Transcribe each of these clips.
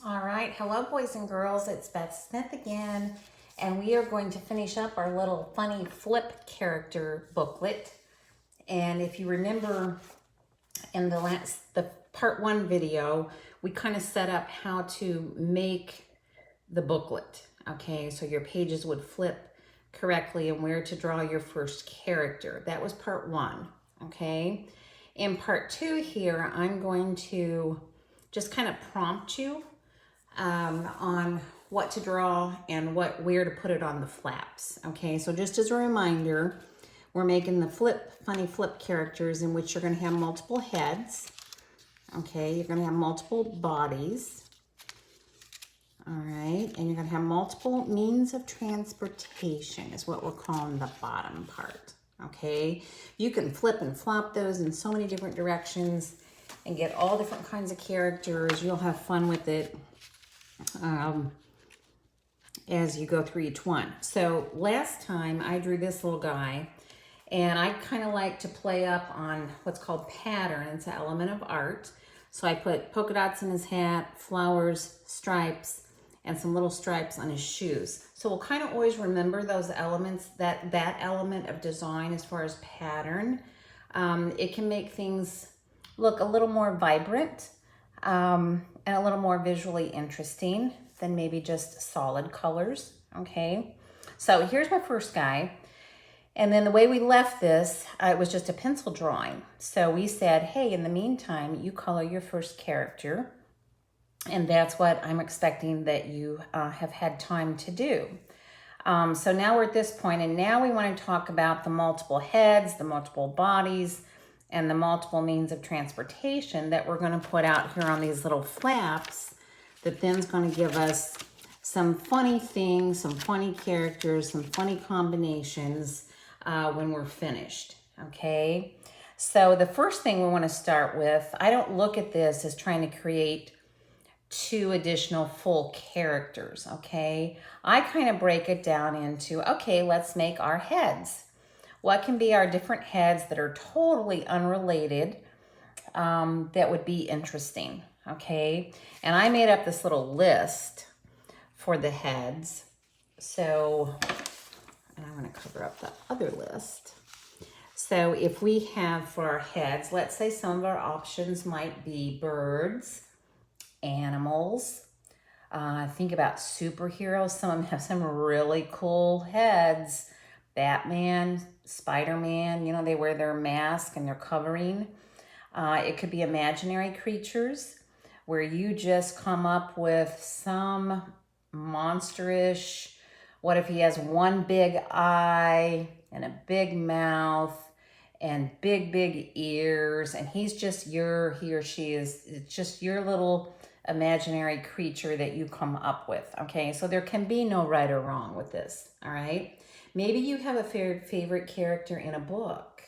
All right, hello boys and girls, it's Beth Smith again, and we are going to finish up our little funny flip character booklet. And if you remember in the part one video, we kind of set up how to make the booklet. Okay, so your pages would flip correctly and where to draw your first character. That was part one, okay? In part two here, I'm going to just kind of prompt you on what to draw and where to put it on the flaps. Okay, so just as a reminder, we're making the funny flip characters in which you're going to have multiple heads. Okay, you're going to have multiple bodies. All right, and you're going to have multiple means of transportation is what we're calling the bottom part. Okay, you can flip and flop those in so many different directions and get all different kinds of characters. You'll have fun with it as you go through each one. So last time I drew this little guy, and I kind of like to play up on what's called pattern. It's an element of art. So I put polka dots in his hat, flowers, stripes, and some little stripes on his shoes. So we'll kind of always remember those elements, that element of design as far as pattern. It can make things look a little more vibrant and a little more visually interesting than maybe just solid colors, okay? So here's my first guy. And then the way we left this, it was just a pencil drawing. So we said, hey, in the meantime, you color your first character. And that's what I'm expecting that you have had time to do. So now we're at this point, and now we want to talk about the multiple heads, the multiple bodies, and the multiple means of transportation that we're going to put out here on these little flaps that then's going to give us some funny things, some funny characters, some funny combinations when we're finished, okay? So the first thing we want to start with, I don't look at this as trying to create 2 additional full characters, okay? I kind of break it down into, okay, let's make our heads. What can be our different heads that are totally unrelated that would be interesting, okay? And I made up this little list for the heads. So, and I'm going to cover up the other list. So if we have for our heads, let's say some of our options might be birds, animals. Think about superheroes. Some of them have some really cool heads. Batman, Spider-Man, you know, they wear their mask and their covering. It could be imaginary creatures where you just come up with some monsterish, what if he has one big eye and a big mouth and big ears, and he or she is just your little imaginary creature that you come up with, okay? So there can be no right or wrong with this, all right? Maybe you have a favorite character in a book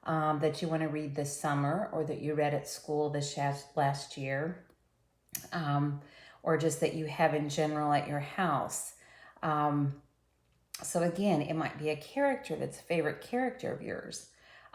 that you want to read this summer, or that you read at school this last year, or just that you have in general at your house. So again, it might be a character that's a favorite character of yours.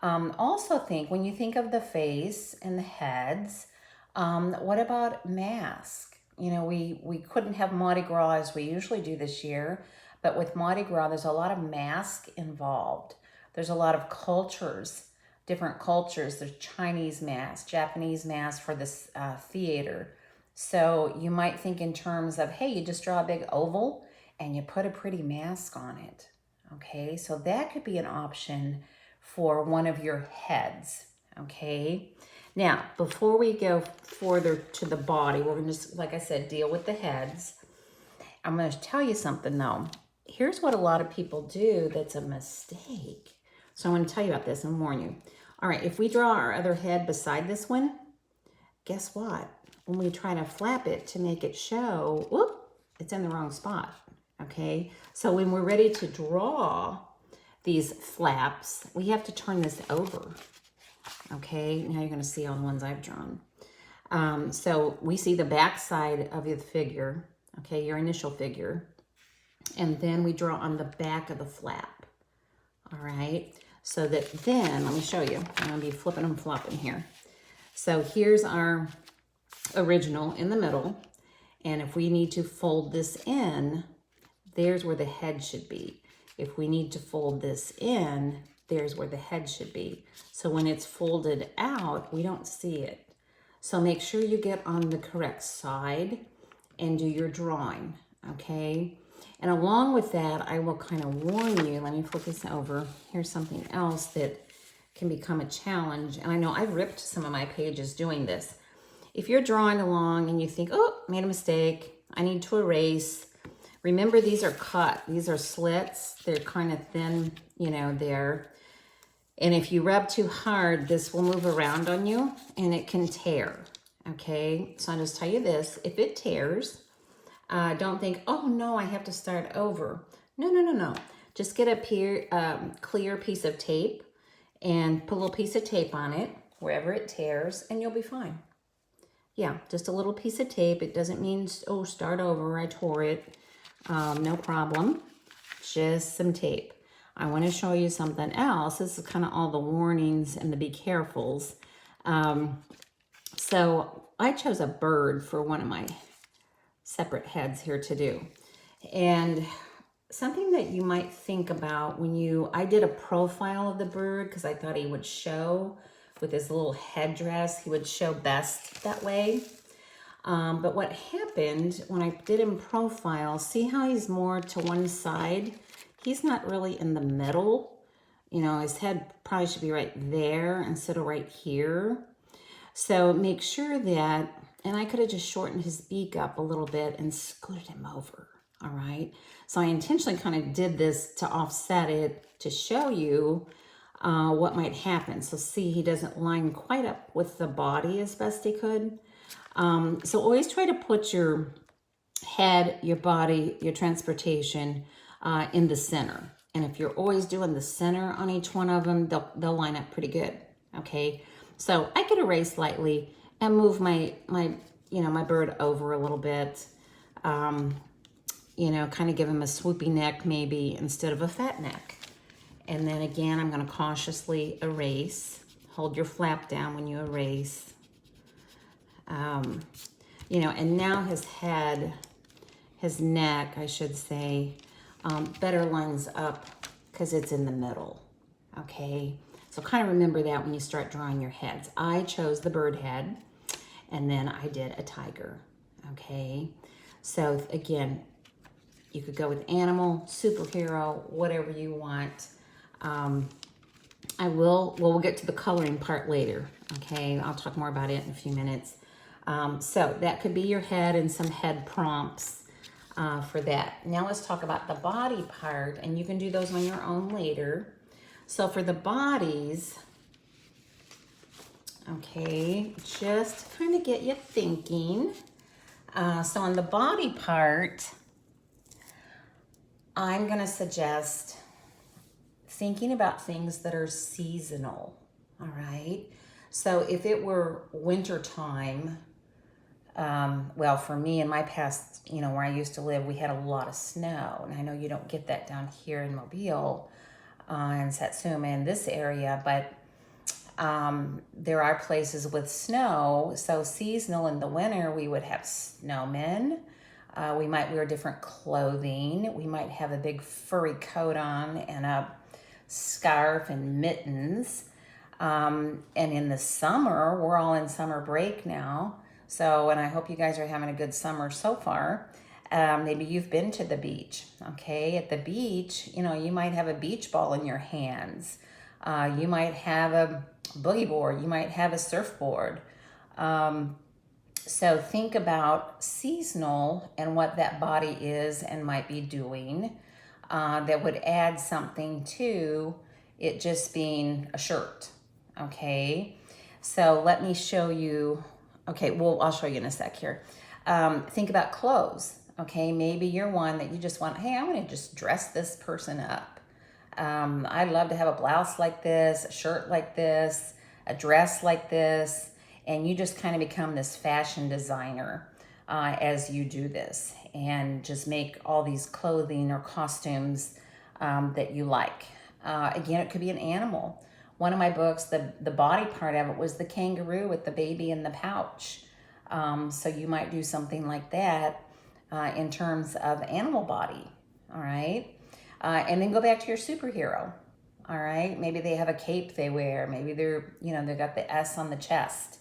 Also when you think of the face and the heads, what about mask? You know, we couldn't have Mardi Gras as we usually do this year, but with Mardi Gras, there's a lot of mask involved. There's a lot of cultures, different cultures. There's Chinese mask, Japanese mask for this theater. So you might think in terms of, hey, you just draw a big oval and you put a pretty mask on it. Okay, so that could be an option for one of your heads. Okay, now before we go further to the body, we're going to just, like I said, deal with the heads. I'm going to tell you something though. Here's what a lot of people do that's a mistake. So I'm going to tell you about this and warn you. All right, if we draw our other head beside this one, guess what? When we try to flap it to make it show, whoop, it's in the wrong spot, okay? So when we're ready to draw these flaps, we have to turn this over, okay? Now you're gonna see all the ones I've drawn. So we see the back side of the figure, okay, your initial figure, and then we draw on the back of the flap, all right? So that then, let me show you. I'm gonna be flipping and flopping here. So here's our original in the middle, And if we need to fold this in, there's where the head should be. If we need to fold this in, there's where the head should be. So when it's folded out, we don't see it. So make sure you get on the correct side and do your drawing, okay? And along with that, I will kind of warn you, let me flip this over. Here's something else that can become a challenge. And I know I've ripped some of my pages doing this. If you're drawing along and you think, oh, made a mistake, I need to erase. Remember, these are cut. These are slits. They're kind of thin, you know, there. And if you rub too hard, this will move around on you and it can tear, okay? So I'll just tell you this, if it tears, don't think, oh no, I have to start over. No. Just get a clear piece of tape and put a little piece of tape on it, wherever it tears, and you'll be fine. Yeah, just a little piece of tape. It doesn't mean, oh, start over, I tore it. No problem, just some tape. I want to show you something else. This is kind of all the warnings and the be carefuls. So I chose a bird for one of my separate heads here to do. And something that you might think about when I did a profile of the bird because I thought he would show with his little headdress. He would show best that way. But what happened when I did him profile, see how he's more to one side? He's not really in the middle. You know, his head probably should be right there instead of right here. So make sure that, and I could have just shortened his beak up a little bit and scooted him over, all right? So I intentionally kind of did this to offset it to show you what might happen. So see, he doesn't line quite up with the body as best he could. So always try to put your head, your body, your transportation in the center. And if you're always doing the center on each one of them, they'll line up pretty good, okay? So I could erase lightly and move my bird over a little bit, you know, kind of give him a swoopy neck maybe instead of a fat neck. And then again, I'm gonna cautiously erase. Hold your flap down when you erase. You know, and now his head, his neck, I should say, better lines up because it's in the middle, okay? So kind of remember that when you start drawing your heads. I chose the bird head, and then I did a tiger, okay? So again, you could go with animal, superhero, whatever you want. We'll get to the coloring part later, okay? I'll talk more about it in a few minutes. So that could be your head and some head prompts for that. Now let's talk about the body part, and you can do those on your own later. So for the bodies, okay, just kind of get you thinking. So on the body part, I'm gonna suggest thinking about things that are seasonal, all right? So if it were winter time, well, for me in my past, you know, where I used to live, we had a lot of snow. And I know you don't get that down here in Mobile and Satsuma in this area, but there are places with snow. So seasonal in the winter, we would have snowmen. We might wear different clothing. We might have a big furry coat on and a scarf and mittens. And in the summer, we're all in summer break now. So, and I hope you guys are having a good summer so far. Maybe you've been to the beach, okay? At the beach, you know, you might have a beach ball in your hands. You might have a boogie board. You might have a surfboard. So think about seasonal and what that body is and might be doing that would add something to it just being a shirt, okay? So let me show you. Okay, well, I'll show you in a sec here. Think about clothes, okay? Maybe you're one that you just want, hey, I want to just dress this person up. I'd love to have a blouse like this, a shirt like this, a dress like this, and you just kind of become this fashion designer as you do this and just make all these clothing or costumes that you like. Again, it could be an animal. One of my books, the body part of it was the kangaroo with the baby in the pouch. So you might do something like that in terms of animal body, all right? And then go back to your superhero, all right? Maybe they have a cape they wear. Maybe they're, they got the S on the chest.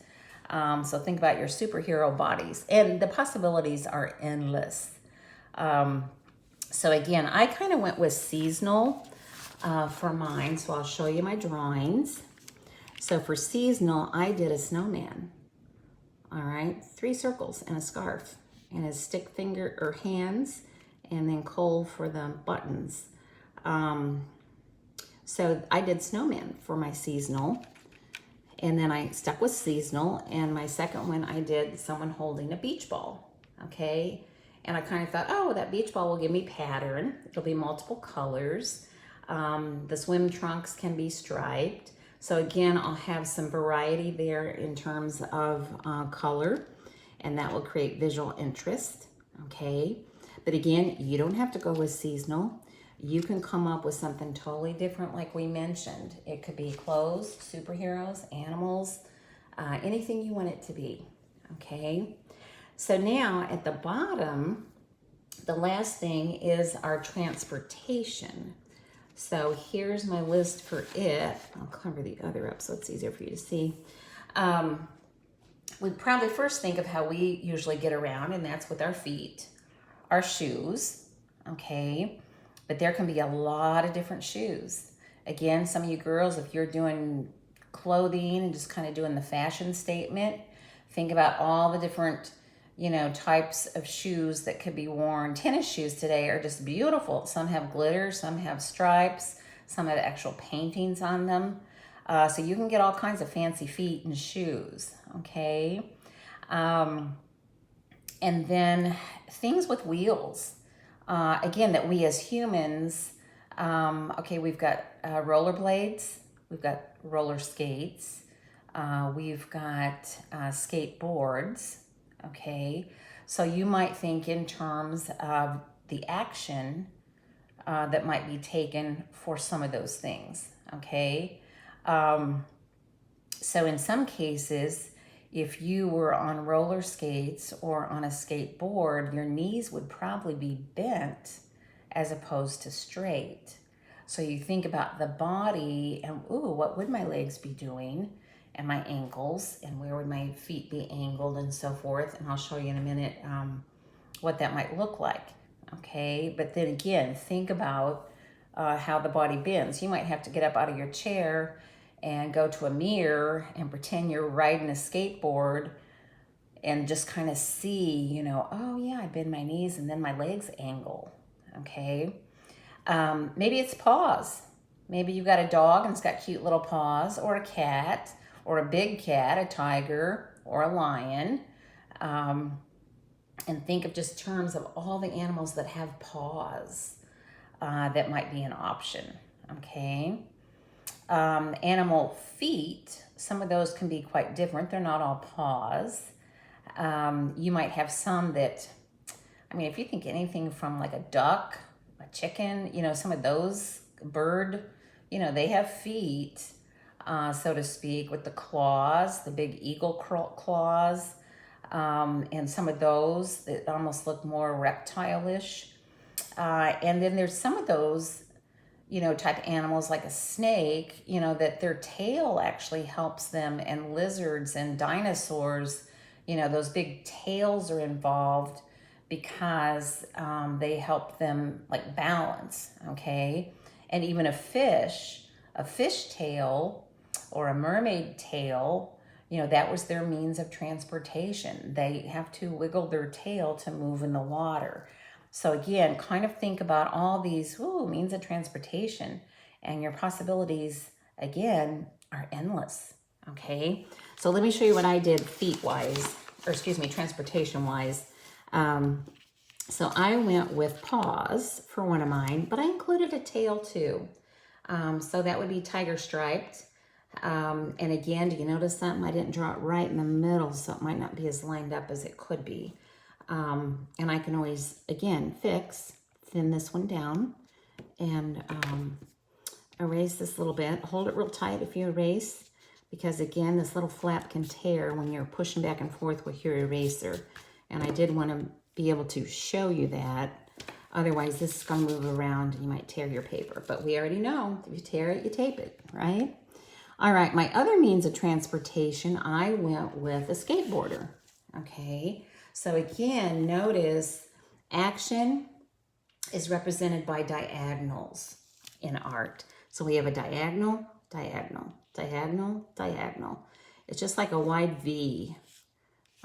So think about your superhero bodies. And the possibilities are endless. So again, I kind of went with seasonal for mine. So I'll show you my drawings. So for seasonal, I did a snowman. All right, 3 circles and a scarf and his stick finger or hands, and then coal for the buttons. So I did snowman for my seasonal, and then I stuck with seasonal, and my second one I did someone holding a beach ball, okay? And I kind of thought, oh, that beach ball will give me pattern. It'll be multiple colors. The swim trunks can be striped. So again, I'll have some variety there in terms of color, and that will create visual interest, okay? But again, you don't have to go with seasonal. You can come up with something totally different like we mentioned. It could be clothes, superheroes, animals, anything you want it to be, okay? So now at the bottom, the last thing is our transportation. So here's my list for it. I'll cover the other up so it's easier for you to see. We probably first think of how we usually get around, and that's with our feet, our shoes, okay? But there can be a lot of different shoes. Again, some of you girls, if you're doing clothing and just kind of doing the fashion statement, think about all the different types of shoes that could be worn. Tennis shoes today are just beautiful. Some have glitter, some have stripes, some have actual paintings on them. So you can get all kinds of fancy feet and shoes, okay? And then things with wheels. Again, that we as humans, okay, we've got rollerblades, we've got roller skates, we've got skateboards. Okay, so you might think in terms of the action that might be taken for some of those things, okay? So in some cases, if you were on roller skates or on a skateboard, your knees would probably be bent as opposed to straight. So you think about the body and, ooh, what would my legs be doing? And my ankles, and where would my feet be angled and so forth. And I'll show you in a minute what that might look like, okay? But then again, think about how the body bends. You might have to get up out of your chair and go to a mirror and pretend you're riding a skateboard and just kind of see, oh yeah, I bend my knees and then my legs angle, okay? Maybe it's paws. Maybe you've got a dog and it's got cute little paws, or a cat, or a big cat, a tiger, or a lion. And think of just terms of all the animals that have paws. That might be an option, okay? Animal feet, some of those can be quite different. They're not all paws. You might have some that, if you think anything from like a duck, a chicken, some of those, bird, they have feet, so to speak, with the claws, the big eagle claws, and some of those that almost look more reptile-ish. And then there's some of those, type animals like a snake, that their tail actually helps them, and lizards and dinosaurs, those big tails are involved because they help them like balance, okay? And even a fish tail or a mermaid tail, that was their means of transportation. They have to wiggle their tail to move in the water. So again, kind of think about all these means of transportation, and your possibilities, again, are endless, okay? So let me show you what I did transportation-wise. So I went with paws for one of mine, but I included a tail too. So that would be tiger striped. And again, do you notice something? I didn't draw it right in the middle, so it might not be as lined up as it could be. And I can always, again, thin this one down and erase this little bit. Hold it real tight if you erase. because again, this little flap can tear when you're pushing back and forth with your eraser. And I did want to be able to show you that. Otherwise, this is going to move around and you might tear your paper. But we already know, if you tear it, you tape it, right? All right, my other means of transportation, I went with a skateboarder, okay? So again, notice action is represented by diagonals in art. So we have a diagonal, diagonal, diagonal, diagonal. It's just like a wide V,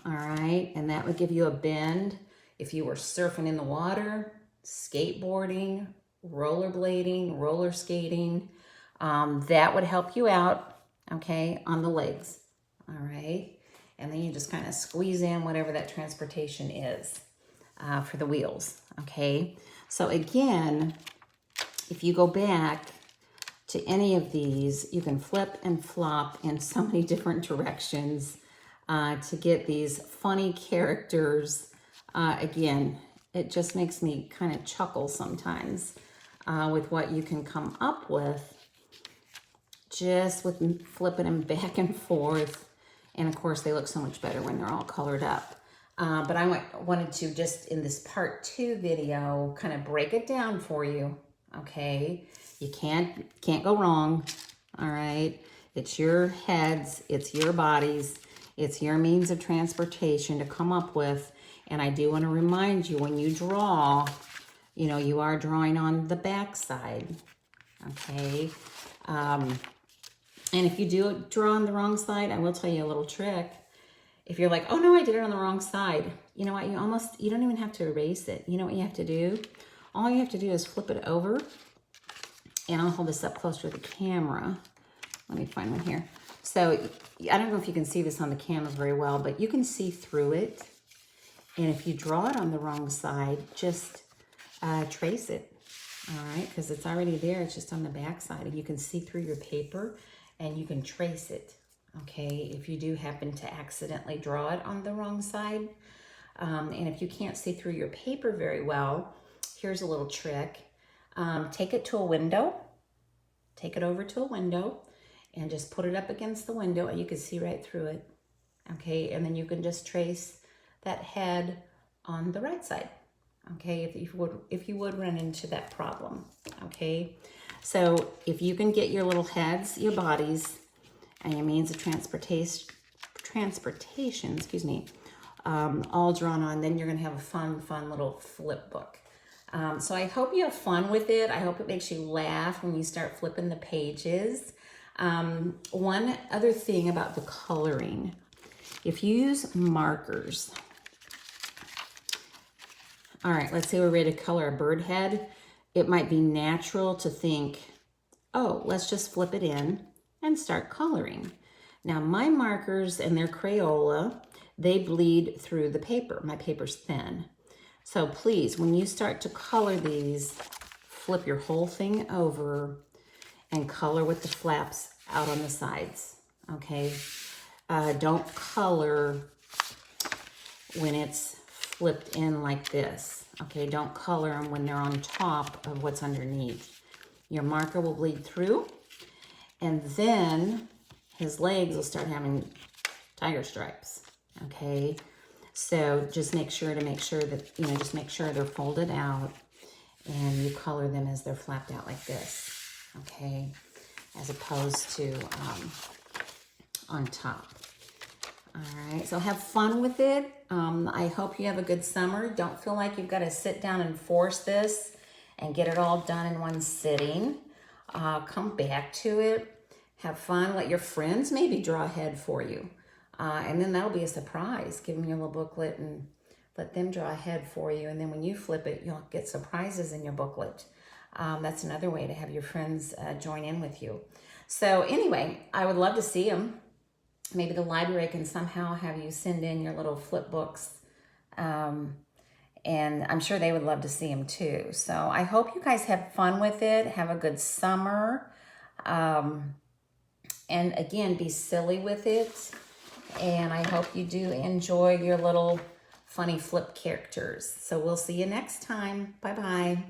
all right? And that would give you a bend if you were surfing in the water, skateboarding, rollerblading, roller skating. That would help you out, okay, on the legs, all right? And then you just kind of squeeze in whatever that transportation is for the wheels, okay? So again, if you go back to any of these, you can flip and flop in so many different directions to get these funny characters. Again, it just makes me kind of chuckle sometimes with what you can come up with just with flipping them back and forth. And of course, they look so much better when they're all colored up. But I wanted to just in this part 2 video kind of break it down for you, okay? You can't go wrong, all right? It's your heads, it's your bodies, it's your means of transportation to come up with. And I do want to remind you, when you draw, you know, you are drawing on the back side, okay? And if you do draw on the wrong side, I will tell you a little trick. If you're like, oh no, I did it on the wrong side, you know what, you don't even have to erase it. You know what you have to do? All you have to do is flip it over, and I'll hold this up closer to the camera. Let me find one here. So I don't know if you can see this on the cameras very well, but you can see through it. And if you draw it on the wrong side, just trace it, all right? Because it's already there, it's just on the back side, and you can see through your paper and you can trace it, okay? If you do happen to accidentally draw it on the wrong side. And if you can't see through your paper very well, here's a little trick. Take it to a window, take it over to a window, and just put it up against the window, and you can see right through it, okay? And then you can just trace that head on the right side, okay? If you would run into that problem, okay? So if you can get your little heads, your bodies, and your means of transportation, all drawn on, then you're gonna have a fun little flip book. So I hope you have fun with it. I hope it makes you laugh when you start flipping the pages. One other thing about the coloring, if you use markers, all right, let's say we're ready to color a bird head. It might be natural to think, oh, let's just flip it in and start coloring. Now my markers and their Crayola, they bleed through the paper. My paper's thin. So please, when you start to color these, flip your whole thing over and color with the flaps out on the sides, okay? Don't color when it's flipped in like this, okay? Don't color them when they're on top of what's underneath. Your marker will bleed through, and then his legs will start having tiger stripes, okay? So just make sure that, you know, just make sure they're folded out and you color them as they're flapped out like this, okay? As opposed to on top. All right, so have fun with it. I hope you have a good summer. Don't feel like you've got to sit down and force this and get it all done in one sitting. Come back to it. Have fun. Let your friends maybe draw a head for you. And then that'll be a surprise. Give them your little booklet and let them draw a head for you. And then when you flip it, you'll get surprises in your booklet. That's another way to have your friends join in with you. So anyway, I would love to see them. Maybe the library can somehow have you send in your little flip books. And I'm sure they would love to see them too. So I hope you guys have fun with it. Have a good summer. And again, be silly with it. And I hope you do enjoy your little funny flip characters. So we'll see you next time. Bye-bye.